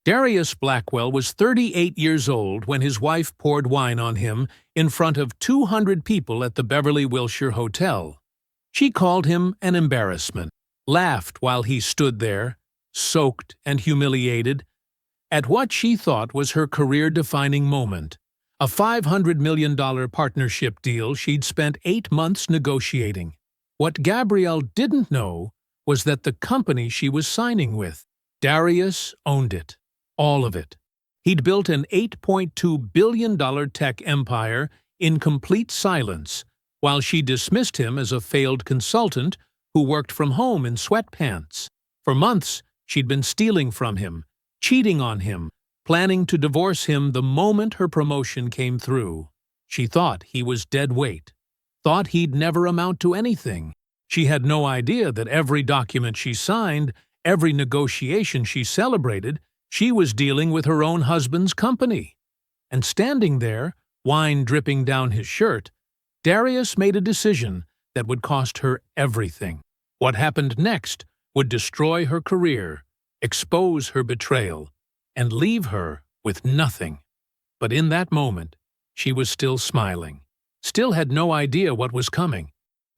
Darius Blackwell was 38 years old when his wife poured wine on him in front of 200 people at the Beverly Wilshire Hotel. She called him an embarrassment, laughed while he stood there, soaked and humiliated, at what she thought was her career-defining moment, a $500 million partnership deal she'd spent 8 months negotiating. What Gabrielle didn't know was that the company she was signing with, Darius, owned it. All of it. He'd built an $8.2 billion tech empire in complete silence, while she dismissed him as a failed consultant who worked from home in sweatpants. For months, she'd been stealing from him, cheating on him, planning to divorce him the moment her promotion came through. She thought he was dead weight, thought he'd never amount to anything. She had no idea that every document she signed, every negotiation she celebrated, she was dealing with her own husband's company. And standing there, wine dripping down his shirt, Darius made a decision that would cost her everything. What happened next would destroy her career, expose her betrayal, and leave her with nothing. But in that moment, she was still smiling, still had no idea what was coming.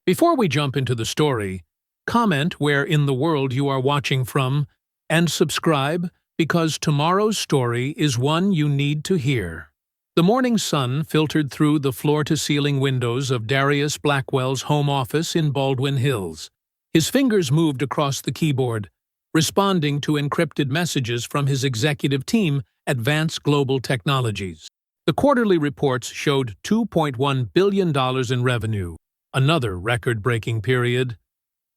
Before we jump into the story, comment where in the world you are watching from, and subscribe, because tomorrow's story is one you need to hear. The morning sun filtered through the floor-to-ceiling windows of Darius Blackwell's home office in Baldwin Hills. His fingers moved across the keyboard, responding to encrypted messages from his executive team at Vance Global Technologies. The quarterly reports showed $2.1 billion in revenue, another record-breaking period.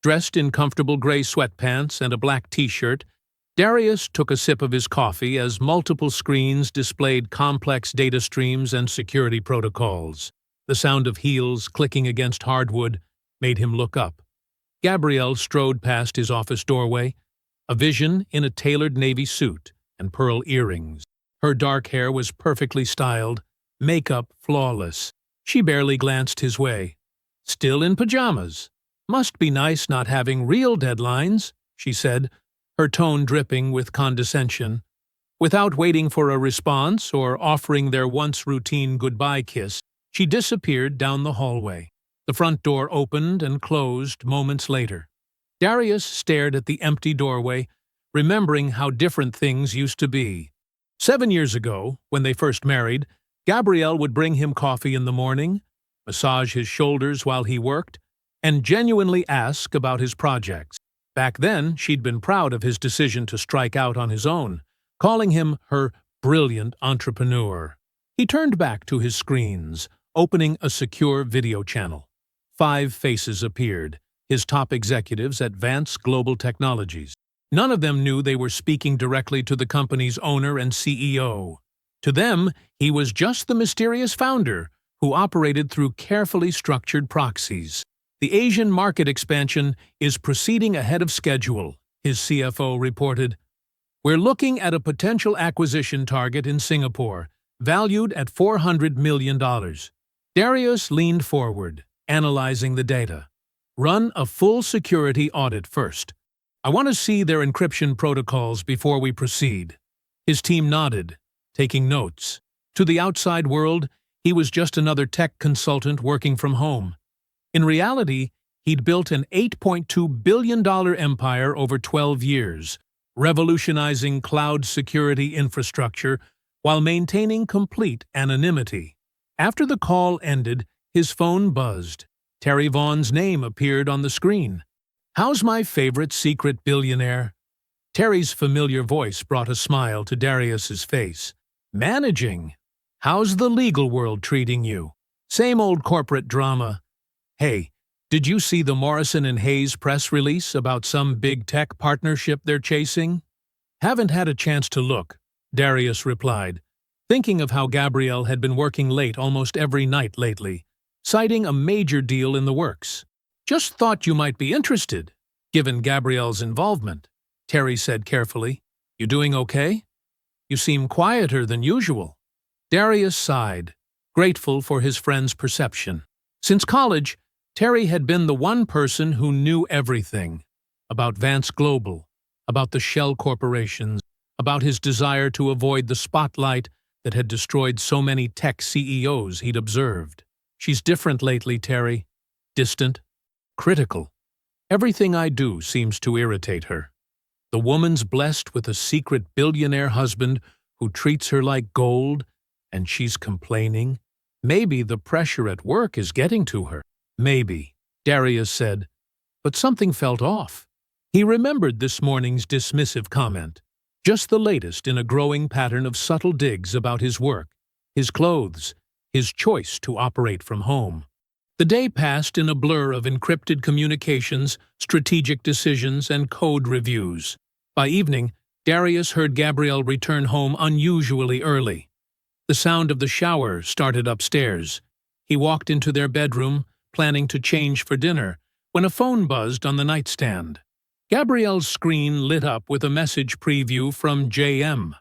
Dressed in comfortable gray sweatpants and a black t-shirt, Darius took a sip of his coffee as multiple screens displayed complex data streams and security protocols. The sound of heels clicking against hardwood made him look up. Gabrielle strode past his office doorway, a vision in a tailored navy suit and pearl earrings. Her dark hair was perfectly styled, makeup flawless. She barely glanced his way. Still in pajamas. Must be nice not having real deadlines, she said, her tone dripping with condescension. Without waiting for a response or offering their once-routine goodbye kiss, she disappeared down the hallway. The front door opened and closed moments later. Darius stared at the empty doorway, remembering how different things used to be. 7 years ago, when they first married, Gabrielle would bring him coffee in the morning, massage his shoulders while he worked, and genuinely ask about his projects. Back then, she'd been proud of his decision to strike out on his own, calling him her brilliant entrepreneur. He turned back to his screens, opening a secure video channel. 5 faces appeared, his top executives at Vance Global Technologies. None of them knew they were speaking directly to the company's owner and CEO. To them, he was just the mysterious founder who operated through carefully structured proxies. The Asian market expansion is proceeding ahead of schedule, his CFO reported. We're looking at a potential acquisition target in Singapore, valued at $400 million. Darius leaned forward, analyzing the data. Run a full security audit first. I want to see their encryption protocols before we proceed. His team nodded, taking notes. To the outside world, he was just another tech consultant working from home. In reality, he'd built an $8.2 billion empire over 12 years, revolutionizing cloud security infrastructure while maintaining complete anonymity. After the call ended, his phone buzzed. Terry Vaughn's name appeared on the screen. "How's my favorite secret billionaire?" Terry's familiar voice brought a smile to Darius's face. "Managing. How's the legal world treating you? Same old corporate drama. Hey, did you see the Morrison and Hayes press release about some big tech partnership they're chasing?" "Haven't had a chance to look," Darius replied, thinking of how Gabrielle had been working late almost every night lately, citing a major deal in the works. "Just thought you might be interested, given Gabrielle's involvement," Terry said carefully. "You doing okay? You seem quieter than usual." Darius sighed, grateful for his friend's perception. Since college, Terry had been the one person who knew everything about Vance Global, about the shell corporations, about his desire to avoid the spotlight that had destroyed so many tech CEOs he'd observed. "She's different lately, Terry. Distant, critical. Everything I do seems to irritate her. The woman's blessed with a secret billionaire husband who treats her like gold, and she's complaining. Maybe the pressure at work is getting to her." "Maybe," Darius said, but something felt off. He remembered this morning's dismissive comment, just the latest in a growing pattern of subtle digs about his work, his clothes, his choice to operate from home. The day passed in a blur of encrypted communications, strategic decisions, and code reviews. By evening, Darius heard Gabrielle return home unusually early. The sound of the shower started upstairs. He walked into their bedroom, planning to change for dinner, when a phone buzzed on the nightstand. Gabrielle's screen lit up with a message preview from JM.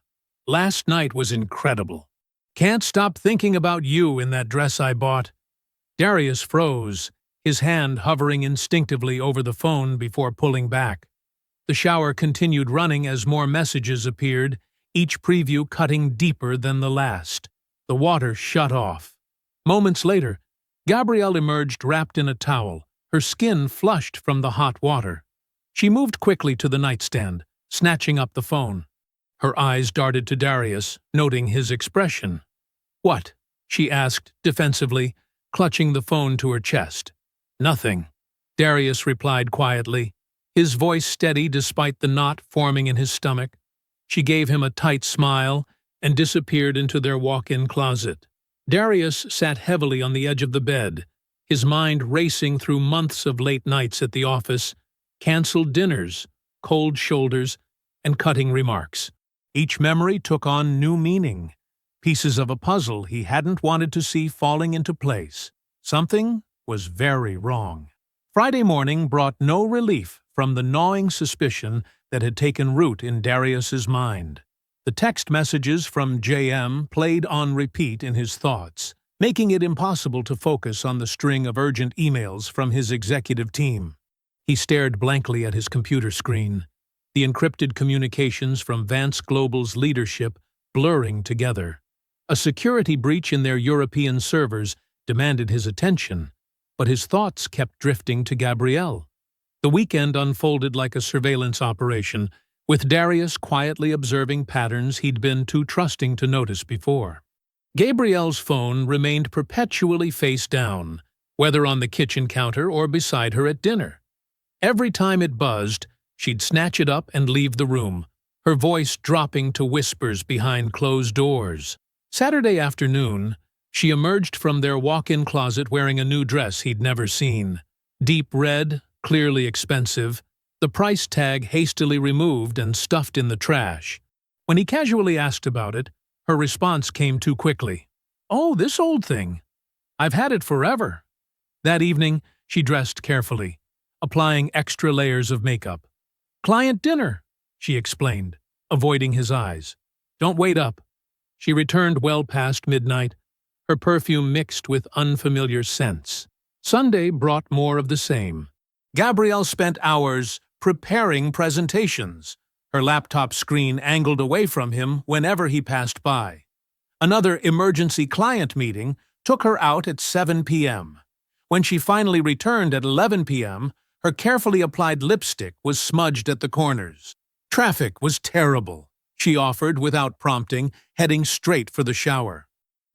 "Last night was incredible. Can't stop thinking about you in that dress I bought." Darius froze, his hand hovering instinctively over the phone before pulling back. The shower continued running as more messages appeared, each preview cutting deeper than the last. The water shut off. Moments later, Gabrielle emerged wrapped in a towel, her skin flushed from the hot water. She moved quickly to the nightstand, snatching up the phone. Her eyes darted to Darius, noting his expression. "What?" she asked defensively, clutching the phone to her chest. "Nothing," Darius replied quietly, his voice steady despite the knot forming in his stomach. She gave him a tight smile and disappeared into their walk-in closet. Darius sat heavily on the edge of the bed, his mind racing through months of late nights at the office, canceled dinners, cold shoulders, and cutting remarks. Each memory took on new meaning, pieces of a puzzle he hadn't wanted to see falling into place. Something was very wrong. Friday morning brought no relief from the gnawing suspicion that had taken root in Darius's mind. The text messages from JM played on repeat in his thoughts, making it impossible to focus on the string of urgent emails from his executive team. He stared blankly at his computer screen, the encrypted communications from Vance Global's leadership blurring together. A security breach in their European servers demanded his attention, but his thoughts kept drifting to Gabrielle. The weekend unfolded like a surveillance operation, with Darius quietly observing patterns he'd been too trusting to notice before. Gabrielle's phone remained perpetually face down, whether on the kitchen counter or beside her at dinner. Every time it buzzed, she'd snatch it up and leave the room, her voice dropping to whispers behind closed doors. Saturday afternoon, she emerged from their walk-in closet wearing a new dress he'd never seen. Deep red, clearly expensive, the price tag hastily removed and stuffed in the trash. When he casually asked about it, her response came too quickly. "Oh, this old thing. I've had it forever." That evening, she dressed carefully, applying extra layers of makeup. "Client dinner," she explained, avoiding his eyes. "Don't wait up." She returned well past midnight, her perfume mixed with unfamiliar scents. Sunday brought more of the same. Gabrielle spent hours preparing presentations, her laptop screen angled away from him whenever he passed by. Another emergency client meeting took her out at 7 p.m. When she finally returned at 11 p.m., her carefully applied lipstick was smudged at the corners. Traffic was terrible, she offered without prompting, heading straight for the shower.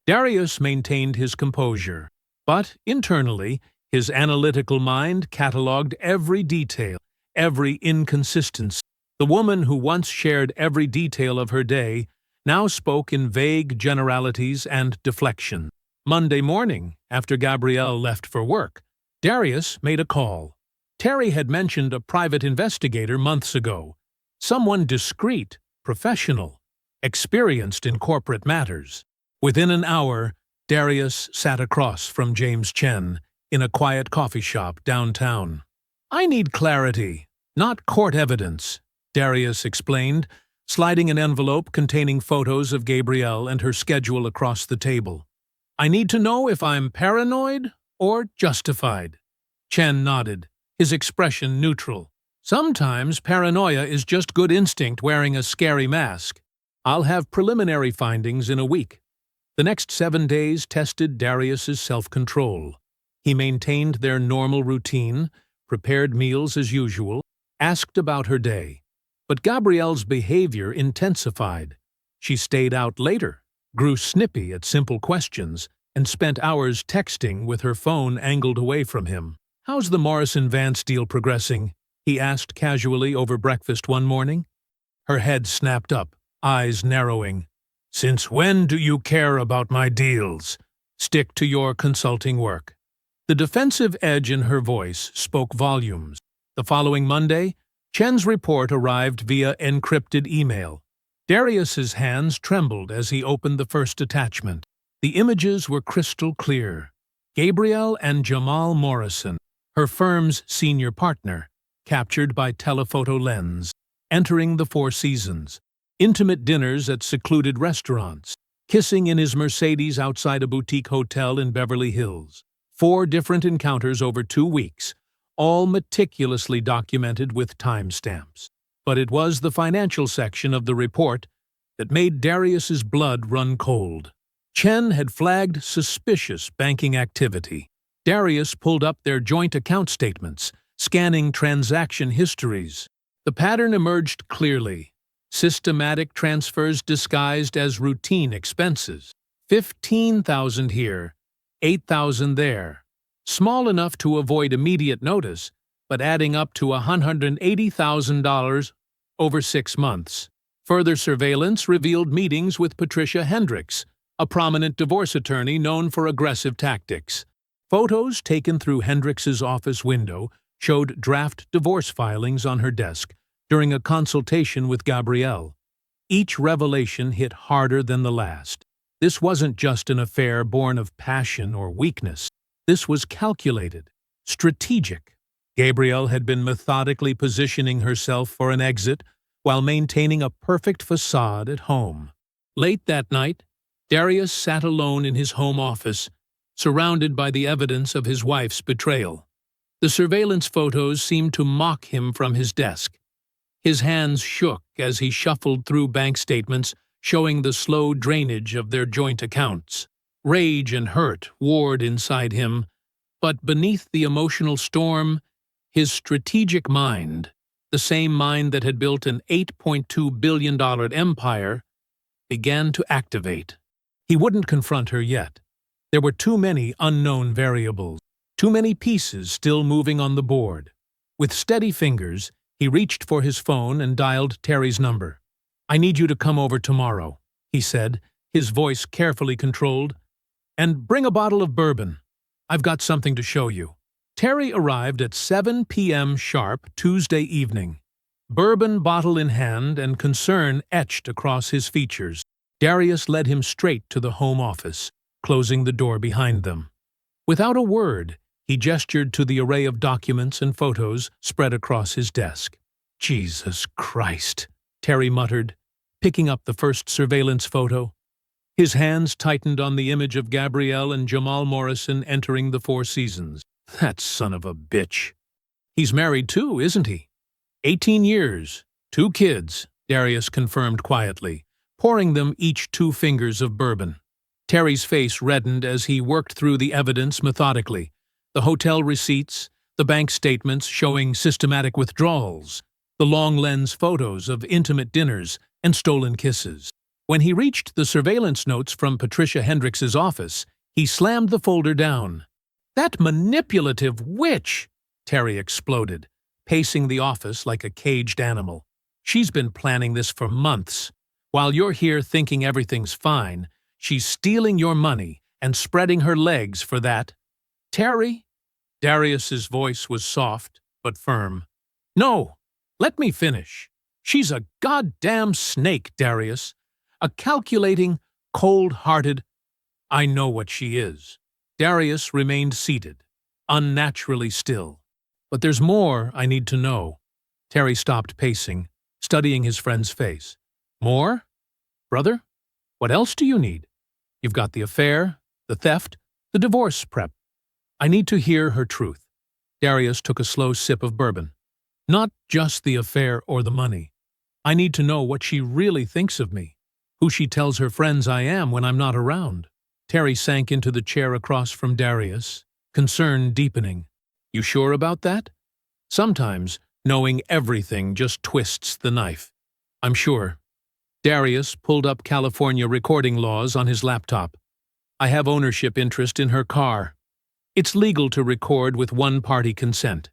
Darius maintained his composure, but internally, his analytical mind catalogued every detail, every inconsistency. The woman who once shared every detail of her day now spoke in vague generalities and deflection. Monday morning, after Gabrielle left for work, Darius made a call. Terry had mentioned a private investigator months ago, someone discreet, professional, experienced in corporate matters. Within an hour, Darius sat across from James Chen in a quiet coffee shop downtown. "I need clarity, not court evidence," Darius explained, sliding an envelope containing photos of Gabrielle and her schedule across the table. "I need to know if I'm paranoid or justified." Chen nodded, his expression neutral. Sometimes paranoia is just good instinct wearing a scary mask. I'll have preliminary findings in a week. The next 7 days tested Darius's self-control. He maintained their normal routine, prepared meals as usual, asked about her day. But Gabrielle's behavior intensified. She stayed out later, grew snippy at simple questions, and spent hours texting with her phone angled away from him. "How's the Morrison Vance deal progressing?" he asked casually over breakfast one morning. Her head snapped up, eyes narrowing. "Since when do you care about my deals? Stick to your consulting work." The defensive edge in her voice spoke volumes. The following Monday, Chen's report arrived via encrypted email. Darius's hands trembled as he opened the first attachment. The images were crystal clear. Gabrielle and Jamal Morrison, her firm's senior partner, captured by telephoto lens, entering the Four Seasons, intimate dinners at secluded restaurants, kissing in his Mercedes outside a boutique hotel in Beverly Hills. 4 different encounters over 2 weeks, all meticulously documented with timestamps. But it was the financial section of the report that made Darius's blood run cold. Chen had flagged suspicious banking activity. Darius pulled up their joint account statements, scanning transaction histories. The pattern emerged clearly. Systematic transfers disguised as routine expenses. 15,000 here, 8,000 there. Small enough to avoid immediate notice, but adding up to $180,000 over 6 months. Further surveillance revealed meetings with Patricia Hendricks, a prominent divorce attorney known for aggressive tactics. Photos taken through Hendricks's office window showed draft divorce filings on her desk during a consultation with Gabrielle. Each revelation hit harder than the last. This wasn't just an affair born of passion or weakness. This was calculated, strategic. Gabrielle had been methodically positioning herself for an exit while maintaining a perfect facade at home. Late that night, Darius sat alone in his home office, surrounded by the evidence of his wife's betrayal. The surveillance photos seemed to mock him from his desk. His hands shook as he shuffled through bank statements showing the slow drainage of their joint accounts. Rage and hurt warred inside him, but beneath the emotional storm, his strategic mind, the same mind that had built an $8.2 billion empire, began to activate. He wouldn't confront her yet. There were too many unknown variables, too many pieces still moving on the board. With steady fingers, he reached for his phone and dialed Terry's number. "I need you to come over tomorrow," he said, his voice carefully controlled. "And bring a bottle of bourbon. I've got something to show you." Terry arrived at 7 p.m. sharp Tuesday evening, bourbon bottle in hand and concern etched across his features. Darius led him straight to the home office, closing the door behind them. Without a word, he gestured to the array of documents and photos spread across his desk. "Jesus Christ," Terry muttered, picking up the first surveillance photo. His hands tightened on the image of Gabrielle and Jamal Morrison entering the Four Seasons. "That son of a bitch." "He's married too, isn't he?" 18 years, 2 kids, Darius confirmed quietly, pouring them each 2 fingers of bourbon. Terry's face reddened as he worked through the evidence methodically. The hotel receipts, the bank statements showing systematic withdrawals, the long-lens photos of intimate dinners and stolen kisses. When he reached the surveillance notes from Patricia Hendricks's office, he slammed the folder down. "That manipulative witch!" Terry exploded, pacing the office like a caged animal. "She's been planning this for months. While you're here thinking everything's fine, she's stealing your money and spreading her legs for that." "Terry?" Darius's voice was soft but firm. "No, let me finish. She's a goddamn snake, Darius. A calculating, cold-hearted—" "I know what she is." Darius remained seated, unnaturally still. "But there's more I need to know." Terry stopped pacing, studying his friend's face. "More? Brother, what else do you need? You've got the affair, the theft, the divorce prep. I need to hear her truth." Darius took a slow sip of bourbon. Not just the affair or the money. I need to know what she really thinks of me, who she tells her friends I am when I'm not around. Terry sank into the chair across from Darius, concern deepening. You sure about that? Sometimes, knowing everything just twists the knife. I'm sure. Darius pulled up California recording laws on his laptop. I have ownership interest in her car. It's legal to record with one-party consent.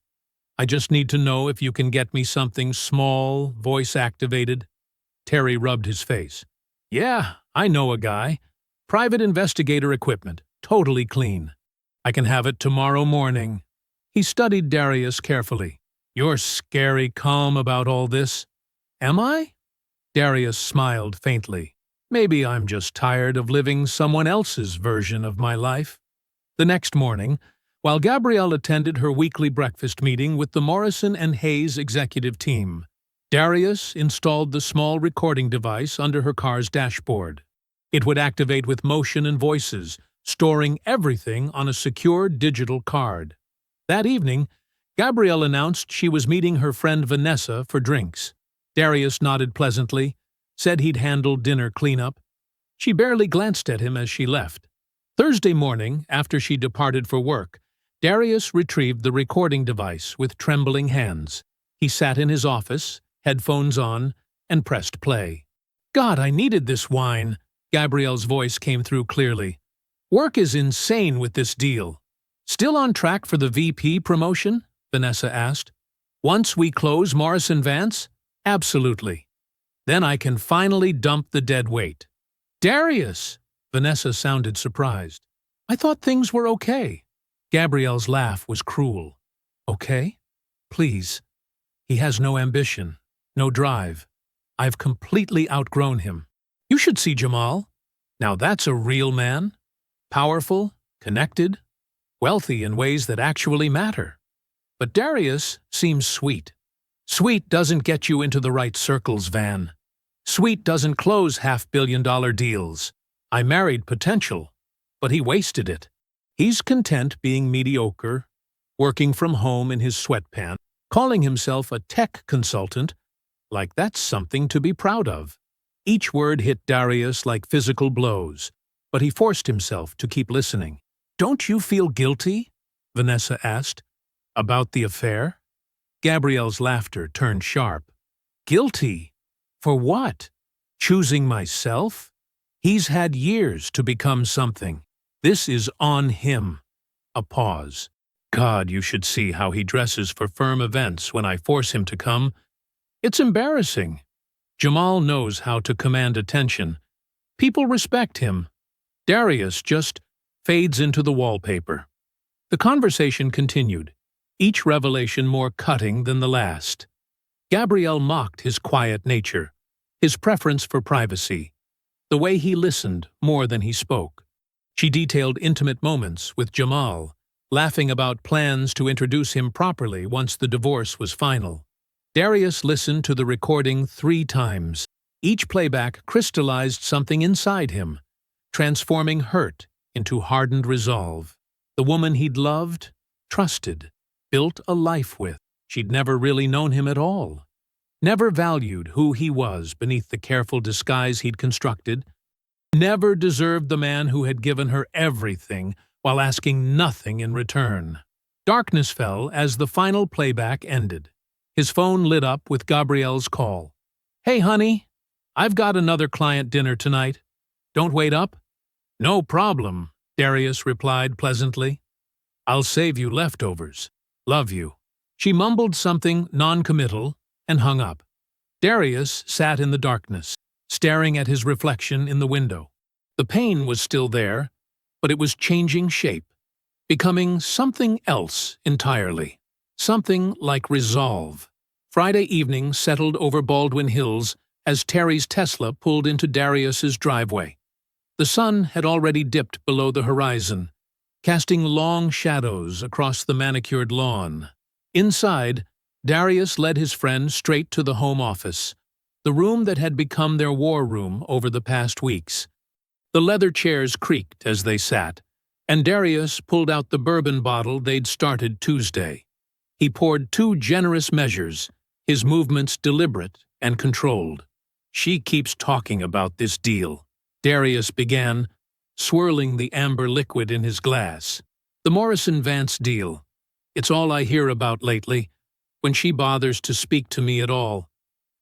I just need to know if you can get me something small, voice-activated. Terry rubbed his face. Yeah, I know a guy. Private investigator equipment, totally clean. I can have it tomorrow morning. He studied Darius carefully. You're scary calm about all this. Am I? Darius smiled faintly. Maybe I'm just tired of living someone else's version of my life. The next morning, while Gabrielle attended her weekly breakfast meeting with the Morrison and Hayes executive team, Darius installed the small recording device under her car's dashboard. It would activate with motion and voices, storing everything on a secure digital card. That evening, Gabrielle announced she was meeting her friend Vanessa for drinks. Darius nodded pleasantly, said he'd handle dinner cleanup. She barely glanced at him as she left. Thursday morning, after she departed for work, Darius retrieved the recording device with trembling hands. He sat in his office, headphones on, and pressed play. God, I needed this wine. Gabrielle's voice came through clearly. Work is insane with this deal. Still on track for the VP promotion? Vanessa asked. Once we close Morrison Vance? Absolutely. Then I can finally dump the dead weight. Darius! Vanessa sounded surprised. I thought things were okay. Gabrielle's laugh was cruel. Okay? Please. He has no ambition, no drive. I've completely outgrown him. You should see Jamal. Now that's a real man. Powerful, connected, wealthy in ways that actually matter. But Darius seems sweet. Sweet doesn't get you into the right circles, Van. Sweet doesn't close half-billion-dollar deals. I married potential, but he wasted it. He's content being mediocre, working from home in his sweatpants, calling himself a tech consultant, like that's something to be proud of. Each word hit Darius like physical blows, but he forced himself to keep listening. Don't you feel guilty? Vanessa asked. About the affair? Gabrielle's laughter turned sharp. Guilty? For what? Choosing myself? He's had years to become something. This is on him. A pause. God, you should see how he dresses for firm events when I force him to come. It's embarrassing. Jamal knows how to command attention. People respect him. Darius just fades into the wallpaper. The conversation continued, each revelation more cutting than the last. Gabrielle mocked his quiet nature, his preference for privacy, the way he listened more than he spoke. She detailed intimate moments with Jamal, laughing about plans to introduce him properly once the divorce was final. Darius listened to the recording 3 times. Each playback crystallized something inside him, transforming hurt into hardened resolve. The woman he'd loved, trusted, built a life with. She'd never really known him at all. Never valued who he was beneath the careful disguise he'd constructed. Never deserved the man who had given her everything while asking nothing in return. Darkness fell as the final playback ended. His phone lit up with Gabrielle's call. Hey, honey, I've got another client dinner tonight. Don't wait up? No problem, Darius replied pleasantly. I'll save you leftovers. Love you. She mumbled something non-committal and hung up. Darius sat in the darkness, staring at his reflection in the window. The pain was still there, but it was changing shape, becoming something else entirely. Something like resolve. Friday evening settled over Baldwin Hills as Terry's Tesla pulled into Darius's driveway. The sun had already dipped below the horizon, casting long shadows across the manicured lawn. Inside, Darius led his friend straight to the home office, the room that had become their war room over the past weeks. The leather chairs creaked as they sat, and Darius pulled out the bourbon bottle they'd started Tuesday. He poured 2 generous measures, his movements deliberate and controlled. "She keeps talking about this deal," Darius began, swirling the amber liquid in his glass. "The Morrison-Vance deal. It's all I hear about lately, when she bothers to speak to me at all.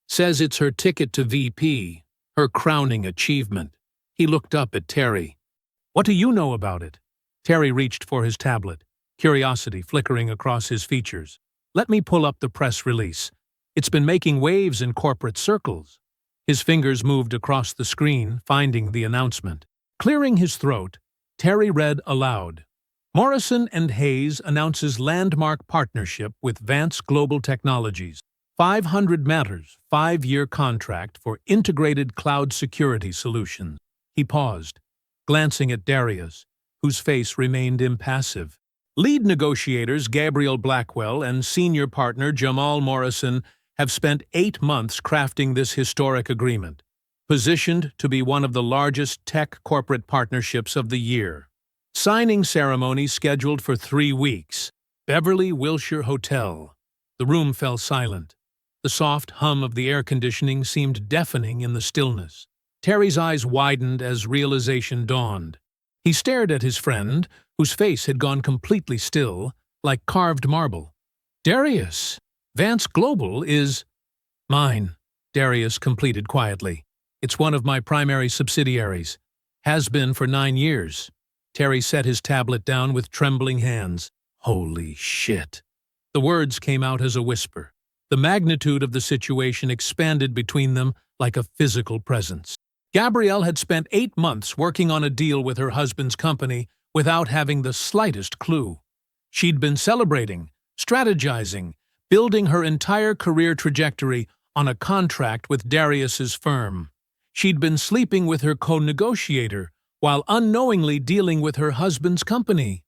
Says it's her ticket to VP, her crowning achievement." He looked up at Terry. "What do you know about it?" Terry reached for his tablet, curiosity flickering across his features. "Let me pull up the press release. It's been making waves in corporate circles." His fingers moved across the screen, finding the announcement. Clearing his throat, Terry read aloud. "Morrison and Hayes announces landmark partnership with Vance Global Technologies. 500 matters, 5-year contract for integrated cloud security solutions." He paused, glancing at Darius, whose face remained impassive. "Lead negotiators Gabriel Blackwell and senior partner Jamal Morrison have spent 8 months crafting this historic agreement, positioned to be one of the largest tech corporate partnerships of the year. Signing ceremony scheduled for 3 weeks. Beverly Wilshire Hotel." The room fell silent. The soft hum of the air conditioning seemed deafening in the stillness. Terry's eyes widened as realization dawned. He stared at his friend, whose face had gone completely still, like carved marble. "Darius, Vance Global is—" "Mine," Darius completed quietly. "It's one of my primary subsidiaries. Has been for 9 years. Terry set his tablet down with trembling hands. "Holy shit." The words came out as a whisper. The magnitude of the situation expanded between them like a physical presence. Gabrielle had spent 8 months working on a deal with her husband's company without having the slightest clue. She'd been celebrating, strategizing, building her entire career trajectory on a contract with Darius's firm. She'd been sleeping with her co-negotiator while unknowingly dealing with her husband's company.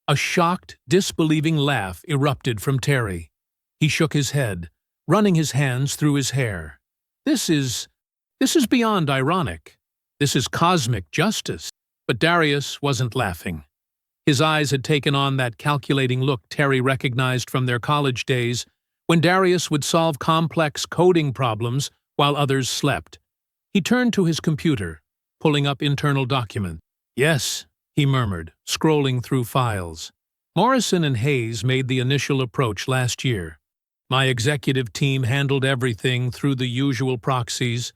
A shocked, disbelieving laugh erupted from Terry. He shook his head, running his hands through his hair. This is beyond ironic. This is cosmic justice." But Darius wasn't laughing. His eyes had taken on that calculating look Terry recognized from their college days, when Darius would solve complex coding problems while others slept. He turned to his computer, pulling up internal documents. "Yes," he murmured, scrolling through files. "Morrison and Hayes made the initial approach last year. My executive team handled everything through the usual proxies.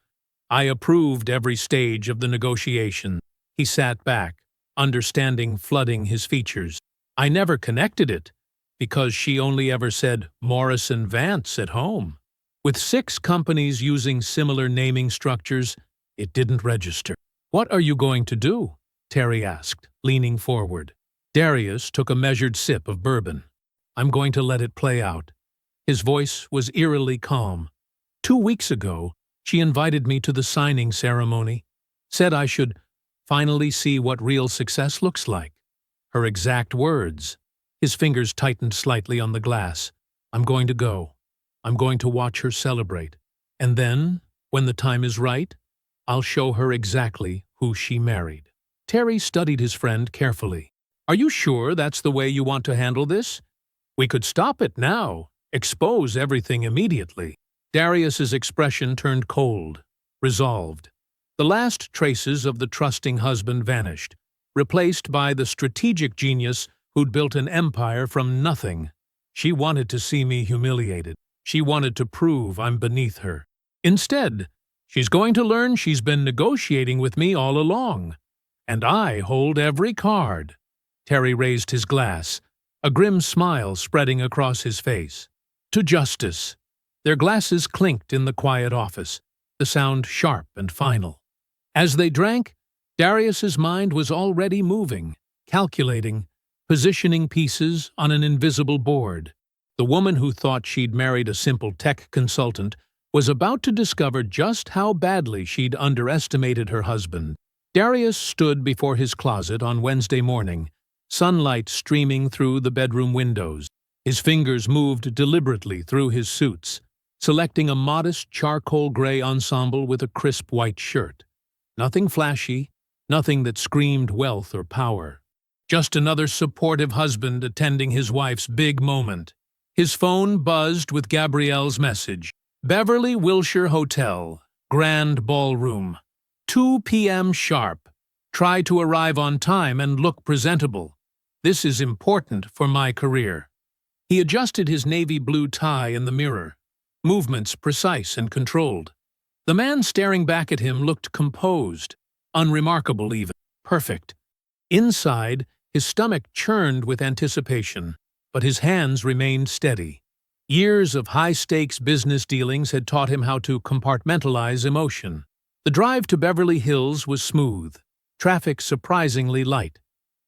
I approved every stage of the negotiation." He sat back, understanding flooding his features. "I never connected it, because she only ever said Morrison-Vance at home. With 6 companies using similar naming structures, it didn't register." "What are you going to do?" Terry asked, leaning forward. Darius took a measured sip of bourbon. "I'm going to let it play out." His voice was eerily calm. 2 weeks ago, she invited me to the signing ceremony, said I should finally see what real success looks like. Her exact words. His fingers tightened slightly on the glass. "I'm going to go. I'm going to watch her celebrate. And then, when the time is right, I'll show her exactly who she married." Terry studied his friend carefully. "Are you sure that's the way you want to handle this? We could stop it now, expose everything immediately." Darius's expression turned cold, resolved. The last traces of the trusting husband vanished, replaced by the strategic genius who'd built an empire from nothing. "She wanted to see me humiliated. She wanted to prove I'm beneath her. Instead, she's going to learn she's been negotiating with me all along. And I hold every card." Terry raised his glass, a grim smile spreading across his face. "To justice." Their glasses clinked in the quiet office, the sound sharp and final. As they drank, Darius's mind was already moving, calculating, positioning pieces on an invisible board. The woman who thought she'd married a simple tech consultant was about to discover just how badly she'd underestimated her husband. Darius stood before his closet on Wednesday morning, sunlight streaming through the bedroom windows. His fingers moved deliberately through his suits, selecting a modest charcoal gray ensemble with a crisp white shirt. Nothing flashy, nothing that screamed wealth or power. Just another supportive husband attending his wife's big moment. His phone buzzed with Gabrielle's message. Beverly Wilshire Hotel, Grand Ballroom. 2 p.m. sharp. Try to arrive on time and look presentable. This is important for my career. He adjusted his navy blue tie in the mirror, movements precise and controlled. The man staring back at him looked composed, unremarkable even, perfect. Inside, his stomach churned with anticipation, but his hands remained steady. Years of high-stakes business dealings had taught him how to compartmentalize emotion. The drive to Beverly Hills was smooth, traffic surprisingly light.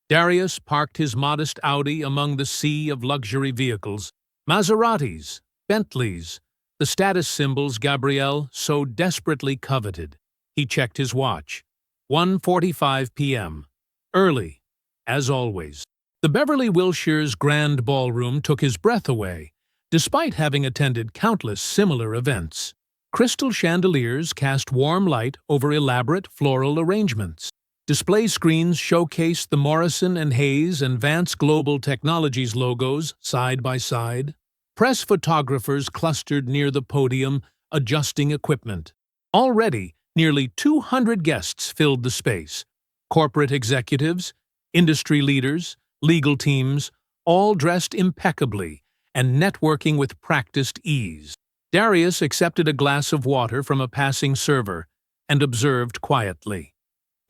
Darius parked his modest Audi among the sea of luxury vehicles, Maseratis, Bentleys, the status symbols Gabrielle so desperately coveted. He checked his watch. 1:45 p.m. Early, as always. The Beverly Wilshire's Grand Ballroom took his breath away, despite having attended countless similar events. Crystal chandeliers cast warm light over elaborate floral arrangements. Display screens showcased the Morrison & Hayes and Vance Global Technologies logos side by side. Press photographers clustered near the podium, adjusting equipment. Already, nearly 200 guests filled the space. Corporate executives, industry leaders, legal teams, all dressed impeccably and networking with practiced ease. Darius accepted a glass of water from a passing server and observed quietly.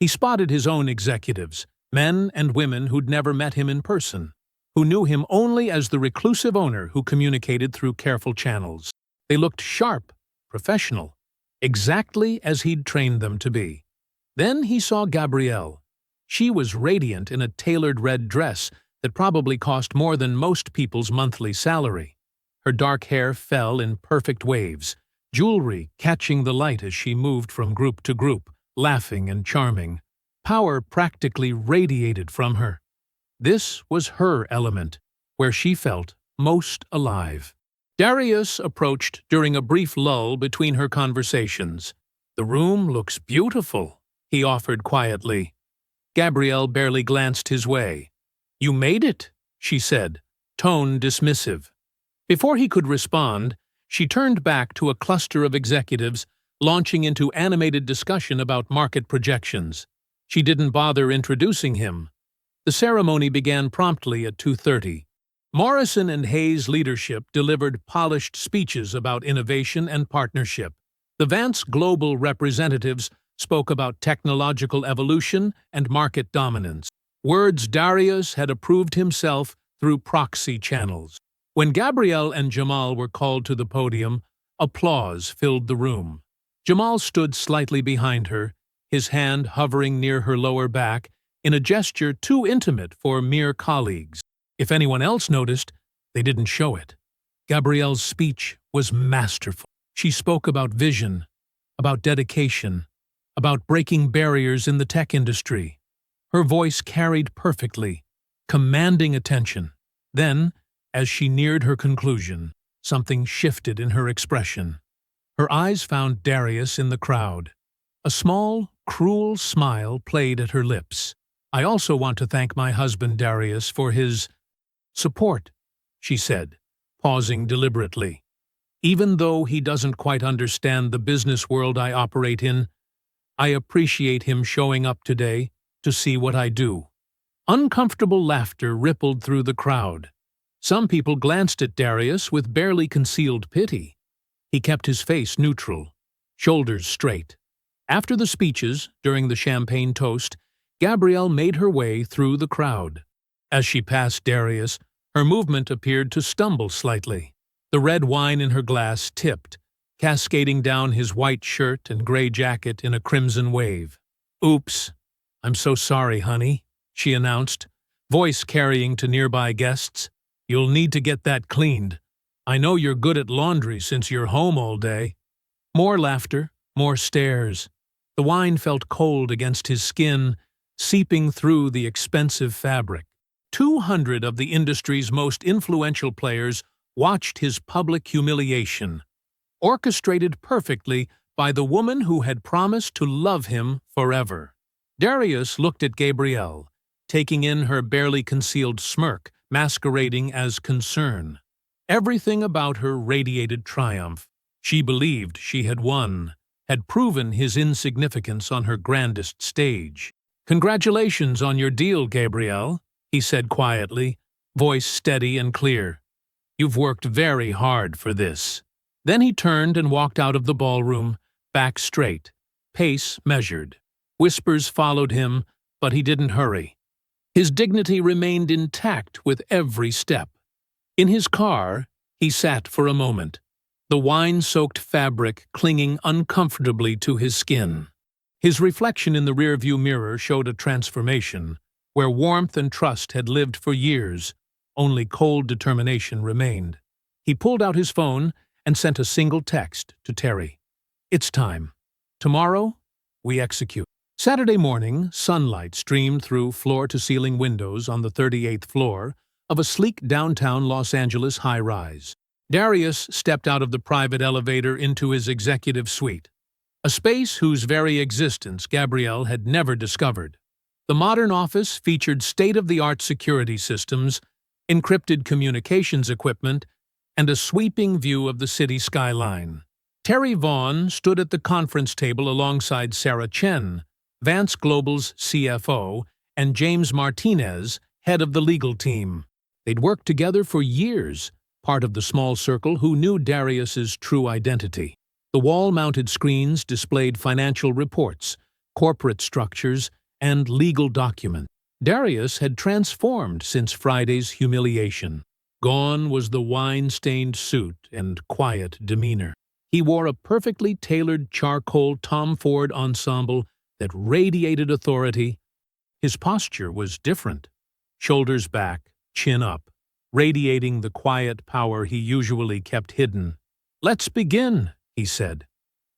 He spotted his own executives, men and women who'd never met him in person, who knew him only as the reclusive owner who communicated through careful channels. They looked sharp, professional, exactly as he'd trained them to be. Then he saw Gabrielle. She was radiant in a tailored red dress that probably cost more than most people's monthly salary. Her dark hair fell in perfect waves, jewelry catching the light as she moved from group to group, laughing and charming. Power practically radiated from her. This was her element, where she felt most alive. Darius approached during a brief lull between her conversations. "The room looks beautiful," he offered quietly. Gabrielle barely glanced his way. "You made it," she said, tone dismissive. Before he could respond, she turned back to a cluster of executives, launching into animated discussion about market projections. She didn't bother introducing him. The ceremony began promptly at 2:30. Morrison and Hayes leadership delivered polished speeches about innovation and partnership. The Vance Global representatives spoke about technological evolution and market dominance, words Darius had approved himself through proxy channels. When Gabrielle and Jamal were called to the podium, applause filled the room. Jamal stood slightly behind her, his hand hovering near her lower back in a gesture too intimate for mere colleagues. If anyone else noticed, they didn't show it. Gabrielle's speech was masterful. She spoke about vision, about dedication, about breaking barriers in the tech industry. Her voice carried perfectly, commanding attention. Then, as she neared her conclusion, something shifted in her expression. Her eyes found Darius in the crowd. A small, cruel smile played at her lips. "I also want to thank my husband Darius for his support," she said, pausing deliberately. "Even though he doesn't quite understand the business world I operate in, I appreciate him showing up today to see what I do." Uncomfortable laughter rippled through the crowd. Some people glanced at Darius with barely concealed pity. He kept his face neutral, shoulders straight. After the speeches, during the champagne toast, Gabrielle made her way through the crowd. As she passed Darius, her movement appeared to stumble slightly. The red wine in her glass tipped, cascading down his white shirt and gray jacket in a crimson wave. "Oops, I'm so sorry, honey," she announced, voice carrying to nearby guests. "You'll need to get that cleaned. I know you're good at laundry since you're home all day." More laughter, more stares. The wine felt cold against his skin, seeping through the expensive fabric. 200 of the industry's most influential players watched his public humiliation, orchestrated perfectly by the woman who had promised to love him forever. Darius looked at Gabrielle, taking in her barely concealed smirk, masquerading as concern. Everything about her radiated triumph. She believed she had won, had proven his insignificance on her grandest stage. "Congratulations on your deal, Gabrielle," he said quietly, voice steady and clear. "You've worked very hard for this." Then he turned and walked out of the ballroom, back straight, pace measured. Whispers followed him, but he didn't hurry. His dignity remained intact with every step. In his car, he sat for a moment, the wine-soaked fabric clinging uncomfortably to his skin. His reflection in the rearview mirror showed a transformation, where warmth and trust had lived for years. Only cold determination remained. He pulled out his phone and sent a single text to Terry. "It's time. Tomorrow, we execute." Saturday morning, sunlight streamed through floor-to-ceiling windows on the 38th floor of a sleek downtown Los Angeles high-rise. Darius stepped out of the private elevator into his executive suite, a space whose very existence Gabrielle had never discovered. The modern office featured state-of-the-art security systems, encrypted communications equipment, and a sweeping view of the city skyline. Terry Vaughn stood at the conference table alongside Sarah Chen, Vance Global's CFO, and James Martinez, head of the legal team. They'd worked together for years, part of the small circle who knew Darius's true identity. The wall-mounted screens displayed financial reports, corporate structures, and legal documents. Darius had transformed since Friday's humiliation. Gone was the wine-stained suit and quiet demeanor. He wore a perfectly tailored charcoal Tom Ford ensemble that radiated authority. His posture was different, shoulders back, chin up, radiating the quiet power he usually kept hidden. "Let's begin," he said,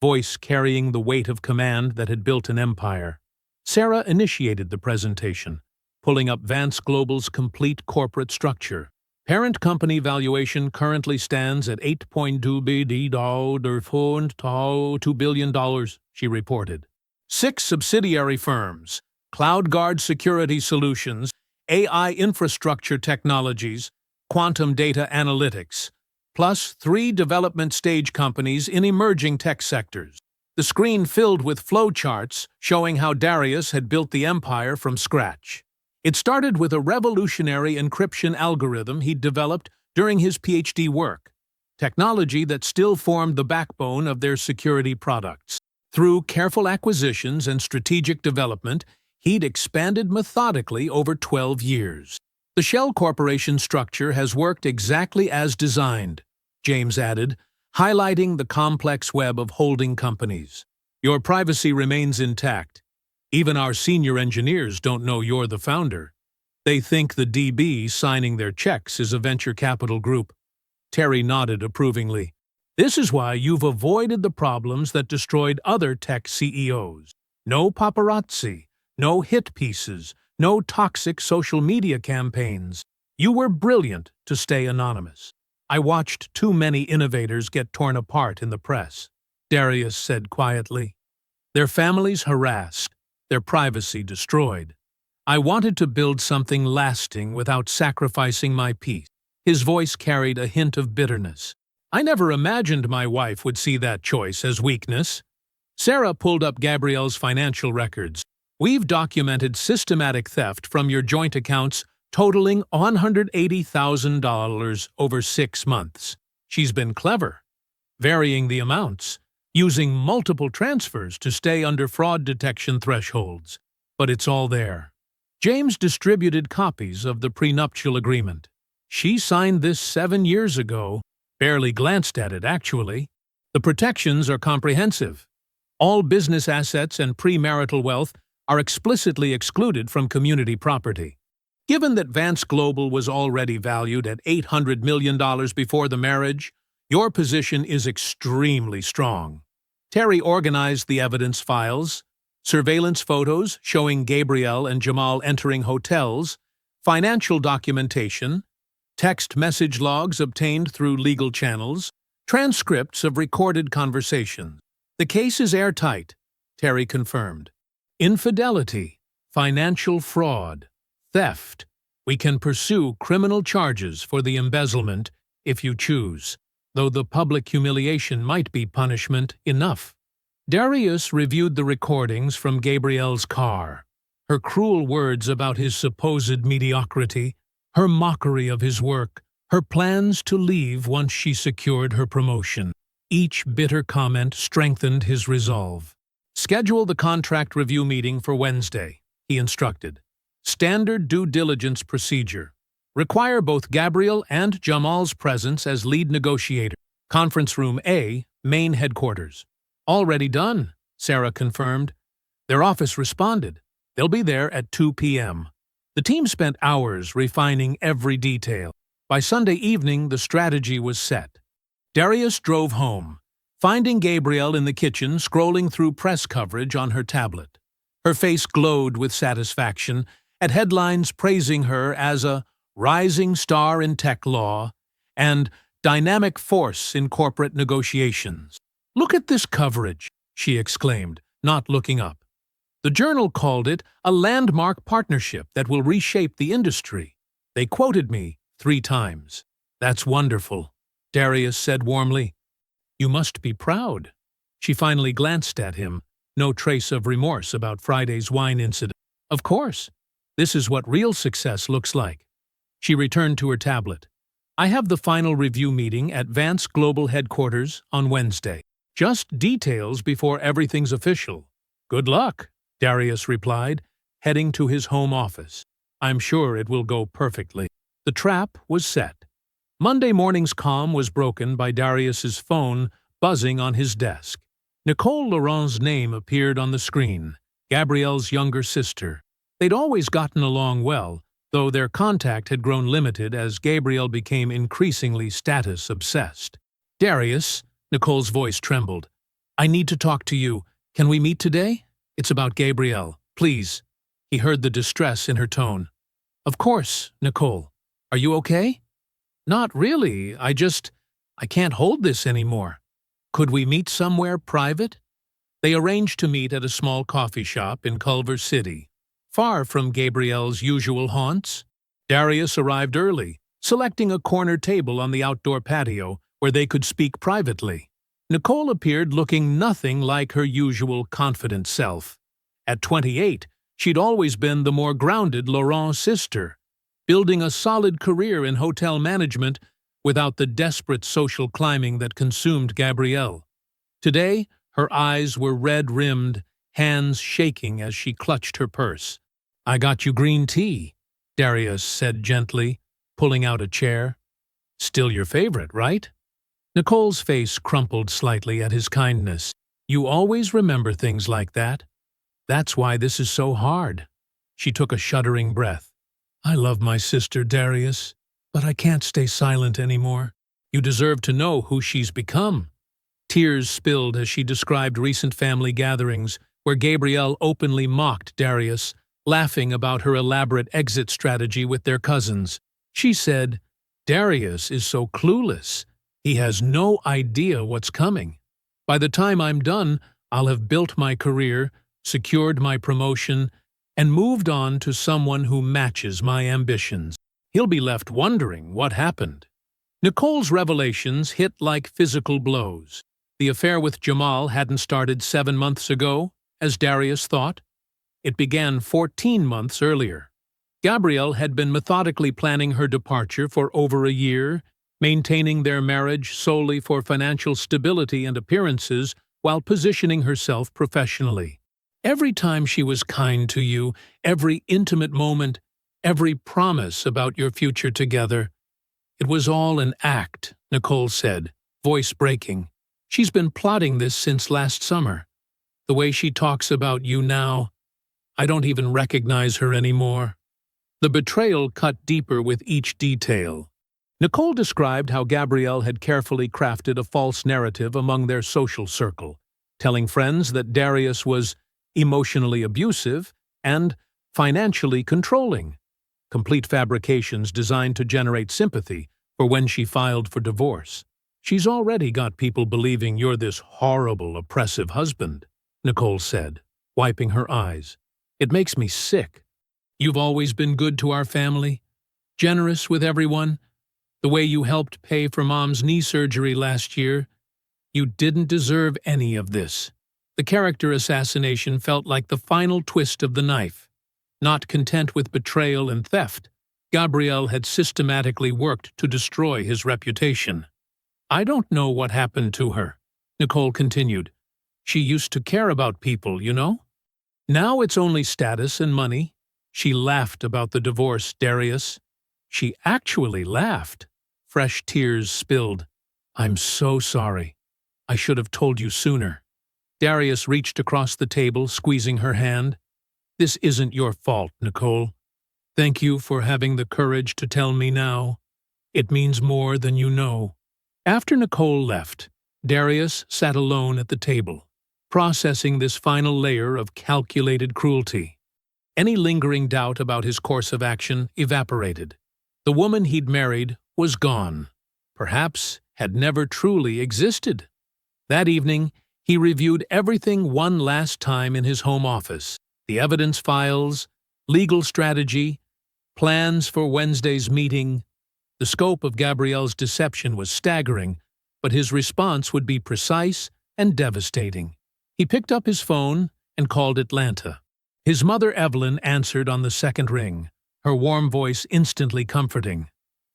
voice carrying the weight of command that had built an empire. Sarah initiated the presentation, pulling up Vance Global's complete corporate structure. Parent company valuation currently stands at $8.2 billion, she reported. 6 subsidiary firms, CloudGuard Security Solutions, AI Infrastructure Technologies, Quantum Data Analytics, plus 3 development stage companies in emerging tech sectors. The screen filled with flowcharts showing how Darius had built the empire from scratch. It started with a revolutionary encryption algorithm he'd developed during his PhD work, technology that still formed the backbone of their security products. Through careful acquisitions and strategic development, he'd expanded methodically over 12 years. "The Shell Corporation structure has worked exactly as designed," James added, highlighting the complex web of holding companies. "Your privacy remains intact. Even our senior engineers don't know you're the founder. They think the DB signing their checks is a venture capital group." Terry nodded approvingly. "This is why you've avoided the problems that destroyed other tech CEOs. No paparazzi, no hit pieces, no toxic social media campaigns. You were brilliant to stay anonymous. I watched too many innovators get torn apart in the press," Darius said quietly. "Their families harassed, their privacy destroyed. I wanted to build something lasting without sacrificing my peace." His voice carried a hint of bitterness. "I never imagined my wife would see that choice as weakness." Sarah pulled up Gabrielle's financial records. "We've documented systematic theft from your joint accounts totaling $180,000 over 6 months. She's been clever, varying the amounts, using multiple transfers to stay under fraud detection thresholds. But it's all there." James distributed copies of the prenuptial agreement. "She signed this 7 years ago, barely glanced at it, actually. The protections are comprehensive. All business assets and premarital wealth are explicitly excluded from community property. Given that Vance Global was already valued at $800 million before the marriage, your position is extremely strong." Terry organized the evidence files, surveillance photos showing Gabrielle and Jamal entering hotels, financial documentation, text message logs obtained through legal channels, transcripts of recorded conversations. "The case is airtight," Terry confirmed. "Infidelity, financial fraud, theft. We can pursue criminal charges for the embezzlement if you choose, though the public humiliation might be punishment enough. Darius reviewed the recordings from Gabrielle's car. Her cruel words about his supposed mediocrity, her mockery of his work, her plans to leave once she secured her promotion. Each bitter comment strengthened his resolve. "Schedule the contract review meeting for Wednesday," he instructed. "Standard due diligence procedure. Require both Gabriel and Jamal's presence as lead negotiator. Conference Room A, main headquarters." "Already done," Sarah confirmed. Their office responded. "They'll be there at 2 p.m. The team spent hours refining every detail. By Sunday evening, the strategy was set. Darius drove home, finding Gabrielle in the kitchen scrolling through press coverage on her tablet. Her face glowed with satisfaction at headlines praising her as a rising star in tech law and dynamic force in corporate negotiations. "Look at this coverage," she exclaimed, not looking up. "The Journal called it a landmark partnership that will reshape the industry. They quoted me 3 times. "That's wonderful," Darius said warmly. "You must be proud." She finally glanced at him, no trace of remorse about Friday's wine incident. "Of course. This is what real success looks like." She returned to her tablet. "I have the final review meeting at Vance Global Headquarters on Wednesday. Just details before everything's official." "Good luck," Darius replied, heading to his home office. "I'm sure it will go perfectly." The trap was set. Monday morning's calm was broken by Darius's phone buzzing on his desk. Nicole Laurent's name appeared on the screen, Gabrielle's younger sister. They'd always gotten along well, though their contact had grown limited as Gabrielle became increasingly status-obsessed. "Darius," Nicole's voice trembled. "I need to talk to you. Can we meet today? It's about Gabrielle. Please." He heard the distress in her tone. "Of course, Nicole. Are you okay?" "Not really. I can't hold this anymore. Could we meet somewhere private?" They arranged to meet at a small coffee shop in Culver City, far from Gabrielle's usual haunts. Darius arrived early, selecting a corner table on the outdoor patio where they could speak privately. Nicole appeared looking nothing like her usual confident self. At 28, she'd always been the more grounded Laurent sister, building a solid career in hotel management without the desperate social climbing that consumed Gabrielle. Today, her eyes were red-rimmed, hands shaking as she clutched her purse. "I got you green tea," Darius said gently, pulling out a chair. "Still your favorite, right?" Nicole's face crumpled slightly at his kindness. "You always remember things like that. That's why this is so hard." She took a shuddering breath. "I love my sister, Darius, but I can't stay silent anymore. You deserve to know who she's become." Tears spilled as she described recent family gatherings where Gabrielle openly mocked Darius, laughing about her elaborate exit strategy with their cousins. She said, "Darius is so clueless. He has no idea what's coming. By the time I'm done, I'll have built my career, secured my promotion, and moved on to someone who matches my ambitions. He'll be left wondering what happened." Nicole's revelations hit like physical blows. The affair with Jamal hadn't started 7 months ago, as Darius thought. It began 14 months earlier. Gabrielle had been methodically planning her departure for over a year, maintaining their marriage solely for financial stability and appearances while positioning herself professionally. "Every time she was kind to you, every intimate moment, every promise about your future together. It was all an act," Nicole said, voice breaking. "She's been plotting this since last summer. The way she talks about you now, I don't even recognize her anymore." The betrayal cut deeper with each detail. Nicole described how Gabrielle had carefully crafted a false narrative among their social circle, telling friends that Darius was emotionally abusive and financially controlling. Complete fabrications designed to generate sympathy for when she filed for divorce. "She's already got people believing you're this horrible, oppressive husband," Nicole said, wiping her eyes. "It makes me sick. You've always been good to our family, generous with everyone, The way you helped pay for Mom's knee surgery last year, you didn't deserve any of this. The character assassination felt like the final twist of the knife. Not content with betrayal and theft, Gabriel had systematically worked to destroy his reputation. I don't know what happened to her, Nicole continued. She used to care about people, you know? Now it's only status and money. She laughed about the divorce, Darius. She actually laughed. Fresh tears spilled. I'm so sorry. I should have told you sooner. Darius reached across the table, squeezing her hand. This isn't your fault, Nicole. Thank you for having the courage to tell me now. It means more than you know. After Nicole left, Darius sat alone at the table, processing this final layer of calculated cruelty. Any lingering doubt about his course of action evaporated. The woman he'd married was gone, perhaps had never truly existed. That evening, he reviewed everything one last time in his home office: the evidence files, legal strategy, plans for Wednesday's meeting. The scope of Gabrielle's deception was staggering, but his response would be precise and devastating. He picked up his phone and called Atlanta. His mother Evelyn answered on the second ring, her warm voice instantly comforting.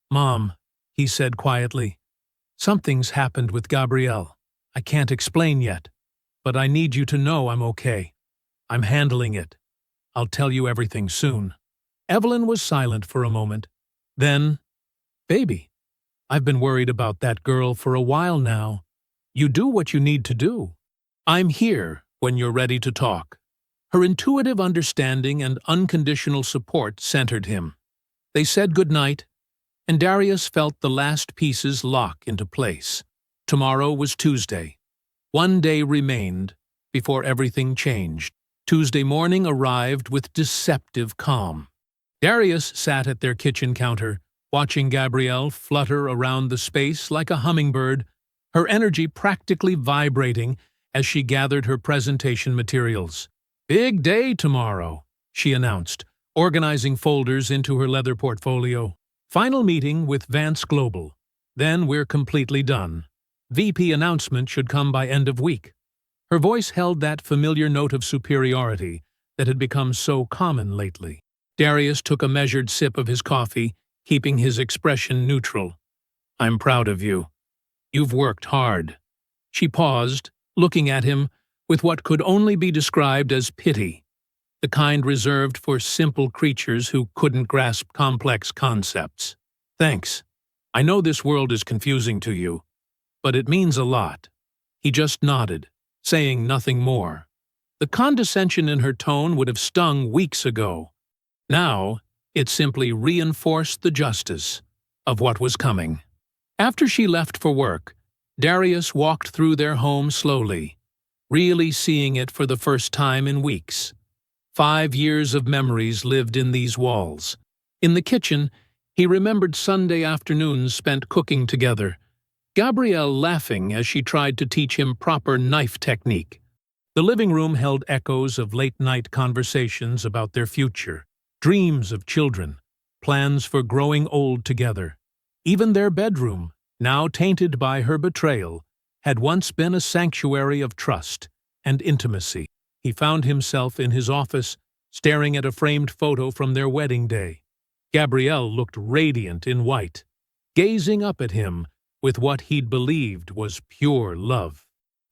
"Mom," he said quietly, "something's happened with Gabrielle. I can't explain yet, but I need you to know I'm okay. I'm handling it. I'll tell you everything soon." Evelyn was silent for a moment. Then, "Baby, I've been worried about that girl for a while now. You do what you need to do. I'm here when you're ready to talk." Her intuitive understanding and unconditional support centered him. They said goodnight, and Darius felt the last pieces lock into place. Tomorrow was Tuesday. One day remained before everything changed. Tuesday morning arrived with deceptive calm. Darius sat at their kitchen counter, watching Gabrielle flutter around the space like a hummingbird, her energy practically vibrating as she gathered her presentation materials. "Big day tomorrow," she announced, organizing folders into her leather portfolio. "Final meeting with Vance Global. Then we're completely done. VP announcement should come by end of week." Her voice held that familiar note of superiority that had become so common lately. Darius took a measured sip of his coffee, keeping his expression neutral. "I'm proud of you. You've worked hard." She paused, looking at him with what could only be described as pity, the kind reserved for simple creatures who couldn't grasp complex concepts. "Thanks. I know this world is confusing to you, but it means a lot." He just nodded, saying nothing more. The condescension in her tone would have stung weeks ago. Now, it simply reinforced the justice of what was coming. After she left for work, Darius walked through their home slowly, really seeing it for the first time in weeks. 5 years of memories lived in these walls. In the kitchen, he remembered Sunday afternoons spent cooking together, Gabrielle laughing as she tried to teach him proper knife technique. The living room held echoes of late-night conversations about their future, dreams of children, plans for growing old together. Even their bedroom, now tainted by her betrayal, had once been a sanctuary of trust and intimacy. He found himself in his office, staring at a framed photo from their wedding day. Gabrielle looked radiant in white, gazing up at him with what he'd believed was pure love.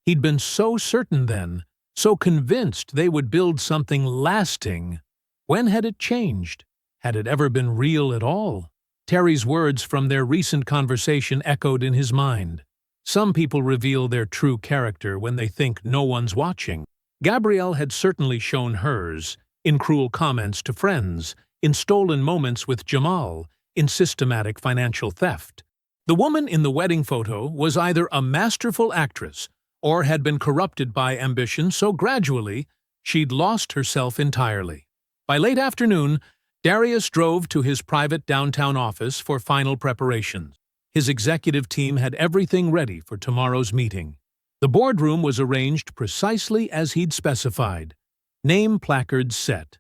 He'd been so certain then, so convinced they would build something lasting. When had it changed? Had it ever been real at all? Terry's words from their recent conversation echoed in his mind. Some people reveal their true character when they think no one's watching. Gabrielle had certainly shown hers, in cruel comments to friends, in stolen moments with Jamal, in systematic financial theft. The woman in the wedding photo was either a masterful actress or had been corrupted by ambition so gradually she'd lost herself entirely. By late afternoon, Darius drove to his private downtown office for final preparations. His executive team had everything ready for tomorrow's meeting. The boardroom was arranged precisely as he'd specified. Name placards set,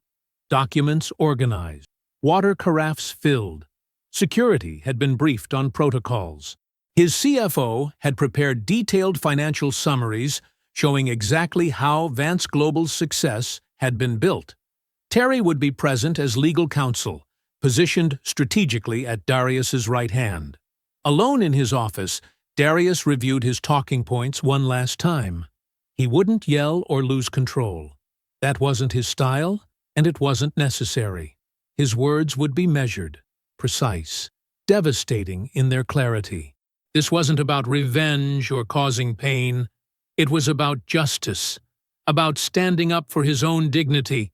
documents organized, water carafes filled, Security had been briefed on protocols. His CFO had prepared detailed financial summaries showing exactly how Vance Global's success had been built. Terry would be present as legal counsel, positioned strategically at Darius's right hand. Alone in his office, Darius reviewed his talking points one last time. He wouldn't yell or lose control. That wasn't his style, and it wasn't necessary. His words would be measured, precise, devastating in their clarity. This wasn't about revenge or causing pain. It was about justice, about standing up for his own dignity,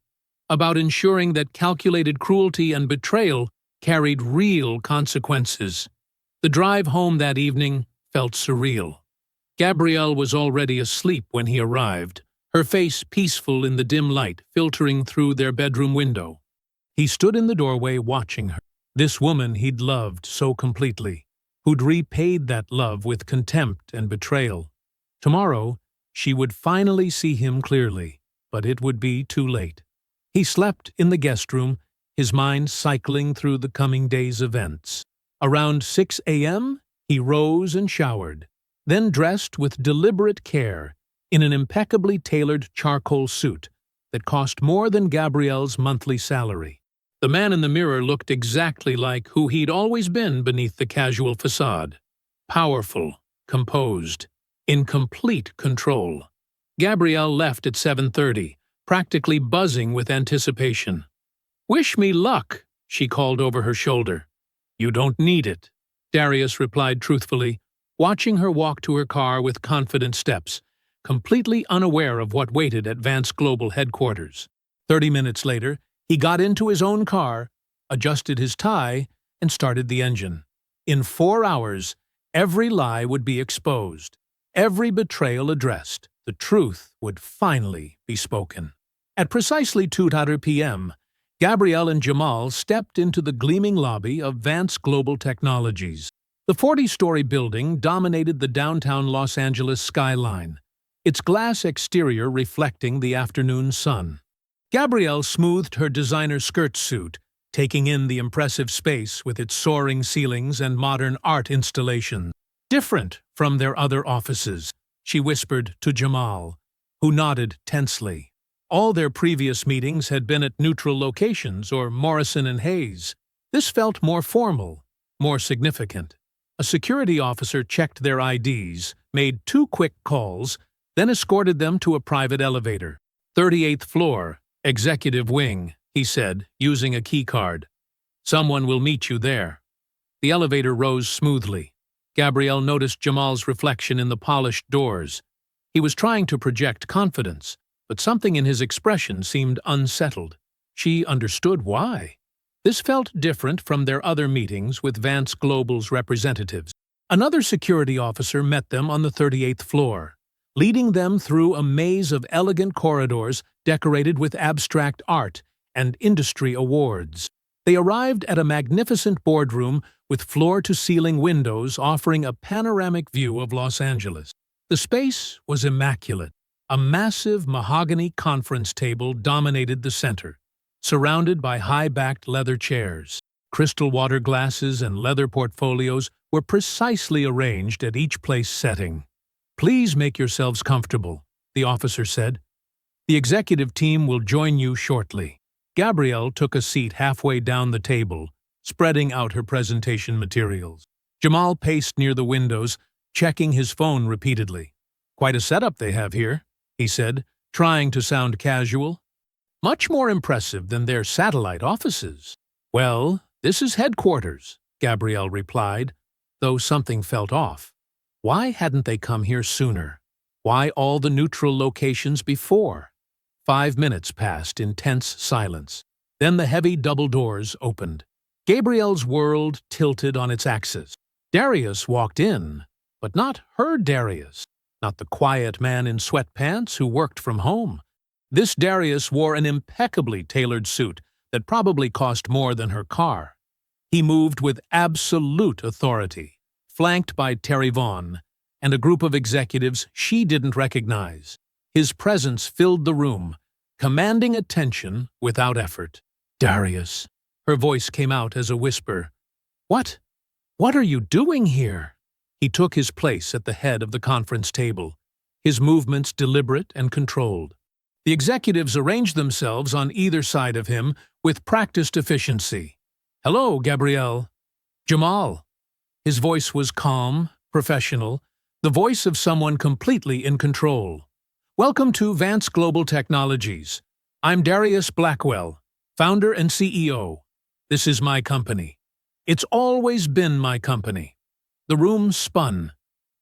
about ensuring that calculated cruelty and betrayal carried real consequences. The drive home that evening felt surreal. Gabrielle was already asleep when he arrived, her face peaceful in the dim light filtering through their bedroom window. He stood in the doorway watching her. This woman he'd loved so completely, who'd repaid that love with contempt and betrayal. Tomorrow, she would finally see him clearly, but it would be too late. He slept in the guest room, his mind cycling through the coming day's events. Around 6 a.m., he rose and showered, then dressed with deliberate care in an impeccably tailored charcoal suit that cost more than Gabrielle's monthly salary. The man in the mirror looked exactly like who he'd always been beneath the casual facade. Powerful, composed, in complete control. Gabrielle left at 7:30, practically buzzing with anticipation. "Wish me luck," she called over her shoulder. "You don't need it," Darius replied truthfully, watching her walk to her car with confident steps, completely unaware of what waited at Vance Global headquarters. 30 minutes later, he got into his own car, adjusted his tie, and started the engine. In 4 hours, every lie would be exposed, every betrayal addressed. The truth would finally be spoken. At precisely 2:00 p.m., Gabrielle and Jamal stepped into the gleaming lobby of Vance Global Technologies. The 40-story building dominated the downtown Los Angeles skyline, its glass exterior reflecting the afternoon sun. Gabrielle smoothed her designer skirt suit, taking in the impressive space with its soaring ceilings and modern art installations. Different from their other offices, she whispered to Jamal, who nodded tensely. All their previous meetings had been at neutral locations or Morrison and Hayes. This felt more formal, more significant. A security officer checked their IDs, made 2 quick calls, then escorted them to a private elevator. 38th floor, executive wing, he said, using a key card. "Someone will meet you there." The elevator rose smoothly. Gabrielle noticed Jamal's reflection in the polished doors. He was trying to project confidence, but something in his expression seemed unsettled. She understood why. This felt different from their other meetings with Vance Global's representatives. Another security officer met them on the 38th floor, leading them through a maze of elegant corridors decorated with abstract art and industry awards. They arrived at a magnificent boardroom with floor-to-ceiling windows offering a panoramic view of Los Angeles. The space was immaculate. A massive mahogany conference table dominated the center, surrounded by high-backed leather chairs. Crystal water glasses and leather portfolios were precisely arranged at each place setting. "Please make yourselves comfortable," the officer said. "The executive team will join you shortly." Gabrielle took a seat halfway down the table, spreading out her presentation materials. Jamal paced near the windows, checking his phone repeatedly. "Quite a setup they have here," he said, trying to sound casual. "Much more impressive than their satellite offices." "Well, this is headquarters," Gabrielle replied, though something felt off. Why hadn't they come here sooner? Why all the neutral locations before? 5 minutes passed in tense silence. Then the heavy double doors opened. Gabrielle's world tilted on its axis. Darius walked in, but not her Darius, not the quiet man in sweatpants who worked from home. This Darius wore an impeccably tailored suit that probably cost more than her car. He moved with absolute authority, flanked by Terry Vaughn and a group of executives she didn't recognize. His presence filled the room, commanding attention without effort. "Darius." Her voice came out as a whisper. What? What are you doing here? He took his place at the head of the conference table, his movements deliberate and controlled. The executives arranged themselves on either side of him with practiced efficiency. "Hello, Gabrielle." "Jamal." His voice was calm, professional, the voice of someone completely in control. "Welcome to Vance Global Technologies. I'm Darius Blackwell, founder and CEO. This is my company. It's always been my company." The room spun.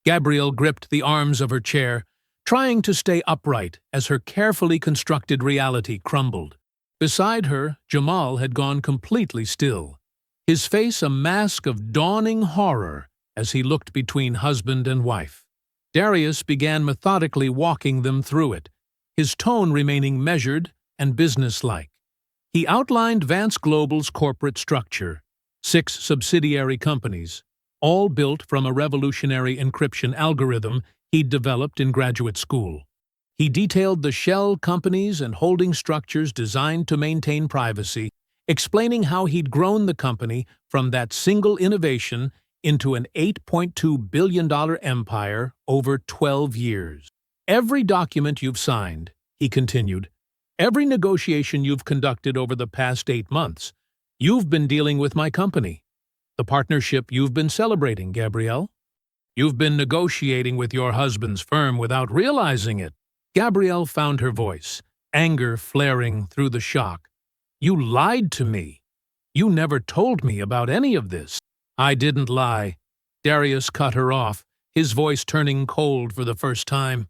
Gabrielle gripped the arms of her chair, trying to stay upright as her carefully constructed reality crumbled. Beside her, Jamal had gone completely still, his face a mask of dawning horror as he looked between husband and wife. Darius began methodically walking them through it, his tone remaining measured and businesslike. He outlined Vance Global's corporate structure, 6 subsidiary companies, all built from a revolutionary encryption algorithm he'd developed in graduate school. He detailed the shell companies and holding structures designed to maintain privacy, explaining how he'd grown the company from that single innovation into an $8.2 billion empire over 12 years. "Every document you've signed," he continued, "every negotiation you've conducted over the past 8 months, you've been dealing with my company. The partnership you've been celebrating, Gabrielle. You've been negotiating with your husband's firm without realizing it." Gabrielle found her voice, anger flaring through the shock. "You lied to me. You never told me about any of this." "I didn't lie." Darius cut her off, his voice turning cold for the first time.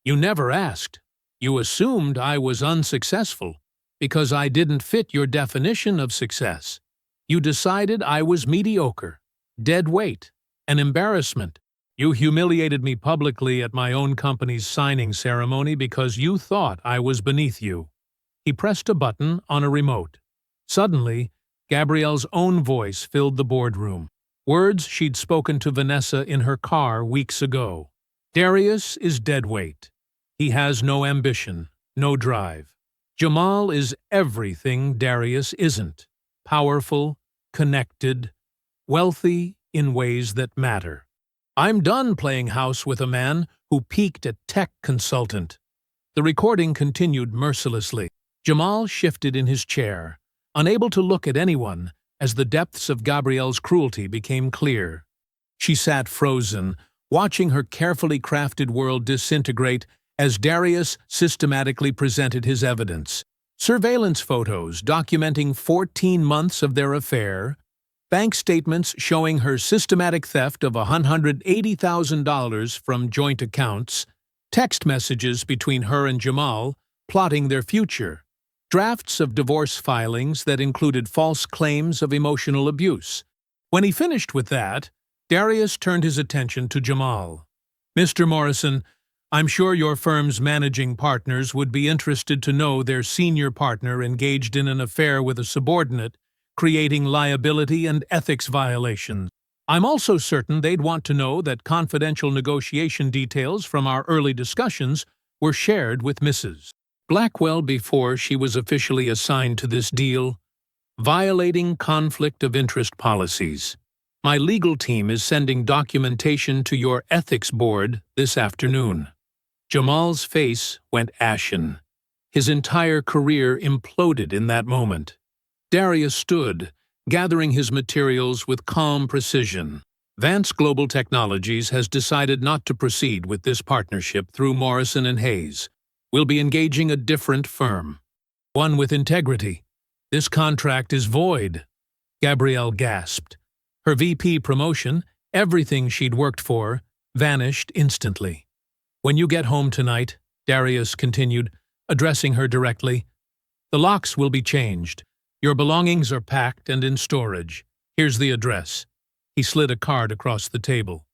"You never asked. You assumed I was unsuccessful because I didn't fit your definition of success. You decided I was mediocre, dead weight, an embarrassment. You humiliated me publicly at my own company's signing ceremony because you thought I was beneath you." He pressed a button on a remote. Suddenly, Gabrielle's own voice filled the boardroom, words she'd spoken to Vanessa in her car weeks ago. "Darius is dead weight. He has no ambition, no drive. Jamal is everything Darius isn't. Powerful, connected, wealthy in ways that matter. I'm done playing house with a man who peaked at tech consultant." The recording continued mercilessly. Jamal shifted in his chair, unable to look at anyone as the depths of Gabrielle's cruelty became clear. She sat frozen, watching her carefully crafted world disintegrate as Darius systematically presented his evidence. Surveillance photos documenting 14 months of their affair, bank statements showing her systematic theft of $180,000 from joint accounts, text messages between her and Jamal plotting their future, drafts of divorce filings that included false claims of emotional abuse. When he finished with that, Darius turned his attention to Jamal. "Mr. Morrison, I'm sure your firm's managing partners would be interested to know their senior partner engaged in an affair with a subordinate, creating liability and ethics violations. I'm also certain they'd want to know that confidential negotiation details from our early discussions were shared with Mrs. Blackwell before she was officially assigned to this deal. Violating conflict of interest policies. My legal team is sending documentation to your ethics board this afternoon." Jamal's face went ashen. His entire career imploded in that moment. Darius stood, gathering his materials with calm precision. "Vance Global Technologies has decided not to proceed with this partnership through Morrison & Hayes. We'll be engaging a different firm. One with integrity. This contract is void." Gabrielle gasped. Her VP promotion, everything she'd worked for, vanished instantly. "When you get home tonight," Darius continued, addressing her directly, "the locks will be changed. Your belongings are packed and in storage. Here's the address." He slid a card across the table.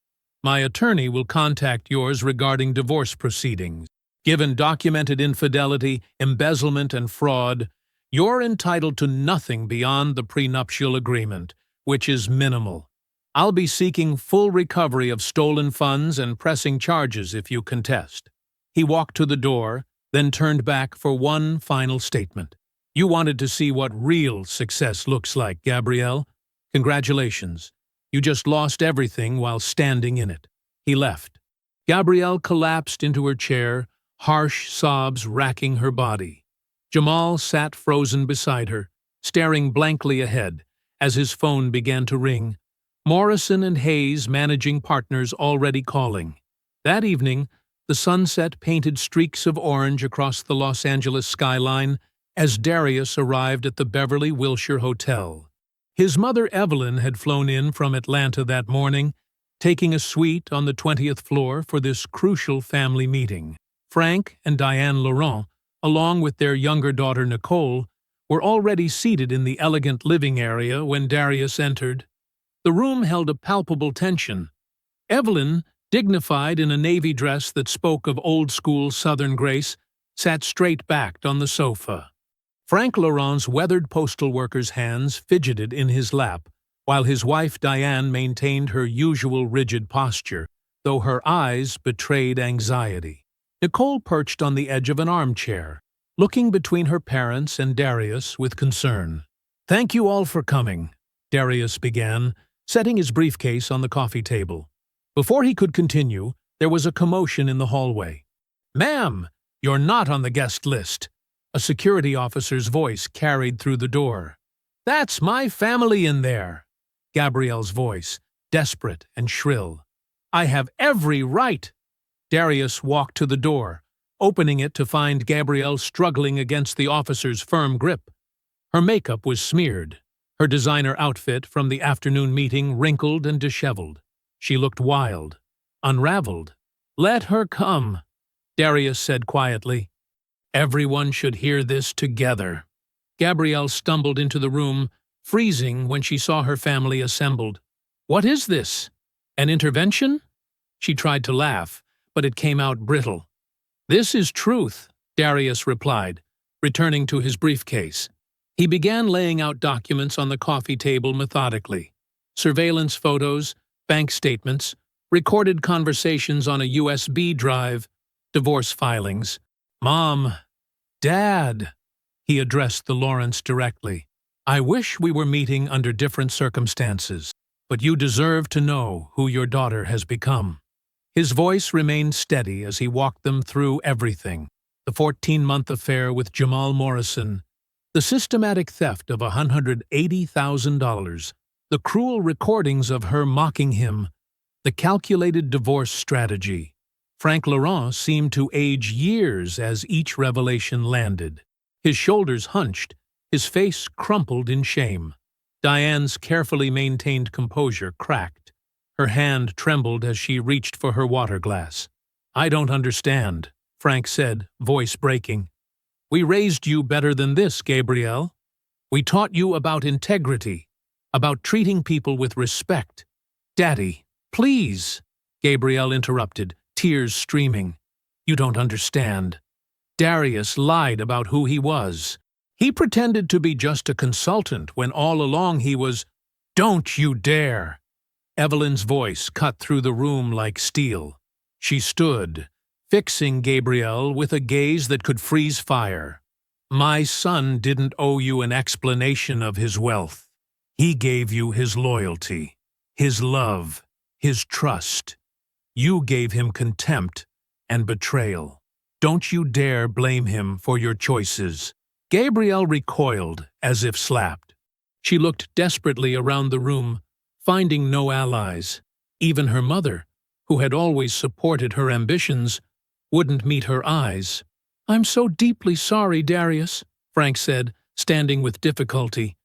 "My attorney will contact yours regarding divorce proceedings. Given documented infidelity, embezzlement, and fraud, you're entitled to nothing beyond the prenuptial agreement, which is minimal. I'll be seeking full recovery of stolen funds and pressing charges if you contest." He walked to the door, then turned back for one final statement. "You wanted to see what real success looks like, Gabrielle. Congratulations. You just lost everything while standing in it. He left. Gabrielle collapsed into her chair, harsh sobs racking her body. Jamal sat frozen beside her, staring blankly ahead as his phone began to ring. Morrison and Hayes, managing partners, already calling. That evening, the sunset painted streaks of orange across the Los Angeles skyline as Darius arrived at the Beverly Wilshire Hotel. His mother Evelyn had flown in from Atlanta that morning, taking a suite on the 20th floor for this crucial family meeting. Frank and Diane Laurent, along with their younger daughter Nicole, were already seated in the elegant living area when Darius entered. The room held a palpable tension. Evelyn, dignified in a navy dress that spoke of old-school Southern grace, sat straight-backed on the sofa. Frank Laurent's weathered postal worker's hands fidgeted in his lap, while his wife Diane maintained her usual rigid posture, though her eyes betrayed anxiety. Nicole perched on the edge of an armchair, looking between her parents and Darius with concern. "Thank you all for coming," Darius began, setting his briefcase on the coffee table. Before he could continue, there was a commotion in the hallway. "Ma'am, you're not on the guest list," a security officer's voice carried through the door. "That's my family in there," Gabrielle's voice, desperate and shrill. "I have every right." Darius walked to the door, opening it to find Gabrielle struggling against the officer's firm grip. Her makeup was smeared, her designer outfit from the afternoon meeting wrinkled and disheveled. She looked wild, unraveled. "Let her come," Darius said quietly. "Everyone should hear this together." Gabrielle stumbled into the room, freezing when she saw her family assembled. "What is this? An intervention?" She tried to laugh, but it came out brittle. "This is truth," Darius replied, returning to his briefcase. He began laying out documents on the coffee table methodically. Surveillance photos, bank statements, recorded conversations on a USB drive, divorce filings. "Mom, Dad," he addressed the Lawrence directly. "I wish we were meeting under different circumstances, but you deserve to know who your daughter has become." His voice remained steady as he walked them through everything: the 14-month affair with Jamal Morrison, the systematic theft of $180,000, the cruel recordings of her mocking him, the calculated divorce strategy. Frank Laurent seemed to age years as each revelation landed. His shoulders hunched, his face crumpled in shame. Diane's carefully maintained composure cracked. Her hand trembled as she reached for her water glass. "I don't understand," Frank said, voice breaking. "We raised you better than this, Gabrielle. We taught you about integrity, about treating people with respect." "Daddy, please," Gabrielle interrupted, tears streaming. "You don't understand. Darius lied about who he was. He pretended to be just a consultant when all along he was—" "Don't you dare!" Evelyn's voice cut through the room like steel. She stood, fixing Gabrielle with a gaze that could freeze fire. "My son didn't owe you an explanation of his wealth. He gave you his loyalty, his love, his trust. You gave him contempt and betrayal. Don't you dare blame him for your choices." Gabrielle recoiled as if slapped. She looked desperately around the room, finding no allies. Even her mother, who had always supported her ambitions, wouldn't meet her eyes. "I'm so deeply sorry, Darius," Frank said, standing with difficulty.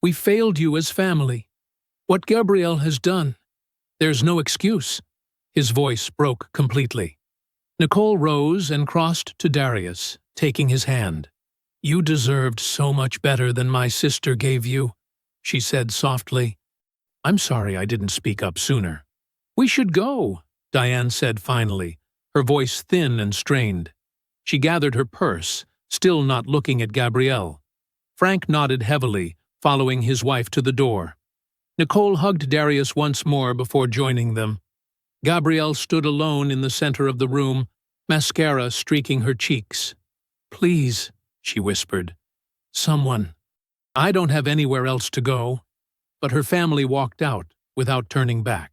"We failed you as family. What Gabrielle has done, there's no excuse." His voice broke completely. Nicole rose and crossed to Darius, taking his hand. "You deserved so much better than my sister gave you," she said softly. "I'm sorry I didn't speak up sooner." "We should go," Diane said finally, her voice thin and strained. She gathered her purse, still not looking at Gabrielle. Frank nodded heavily, following his wife to the door. Nicole hugged Darius once more before joining them. Gabrielle stood alone in the center of the room, mascara streaking her cheeks. "Please," she whispered. "Someone. I don't have anywhere else to go." but her family walked out without turning back.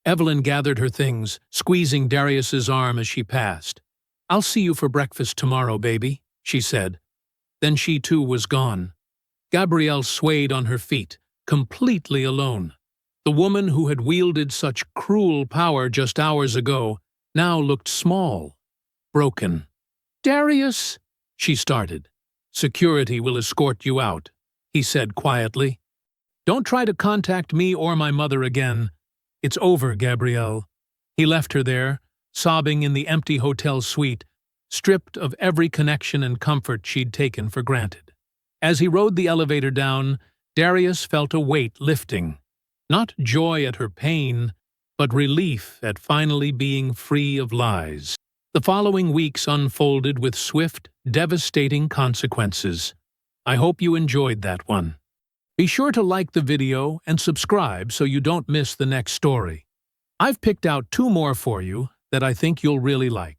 Evelyn gathered her things, squeezing Darius's arm as she passed. "I'll see you for breakfast tomorrow, baby," she said. Then she too was gone. Gabrielle swayed on her feet, completely alone. The woman who had wielded such cruel power just hours ago now looked small, broken. "Darius," she started. "Security will escort you out," he said quietly. "Don't try to contact me or my mother again. It's over, Gabrielle." He left her there, sobbing in the empty hotel suite, stripped of every connection and comfort she'd taken for granted. As he rode the elevator down, Darius felt a weight lifting. Not joy at her pain, but relief at finally being free of lies. The following weeks unfolded with swift, devastating consequences. I hope you enjoyed that one. Be sure to like the video and subscribe so you don't miss the next story. I've picked out 2 more for you that I think you'll really like.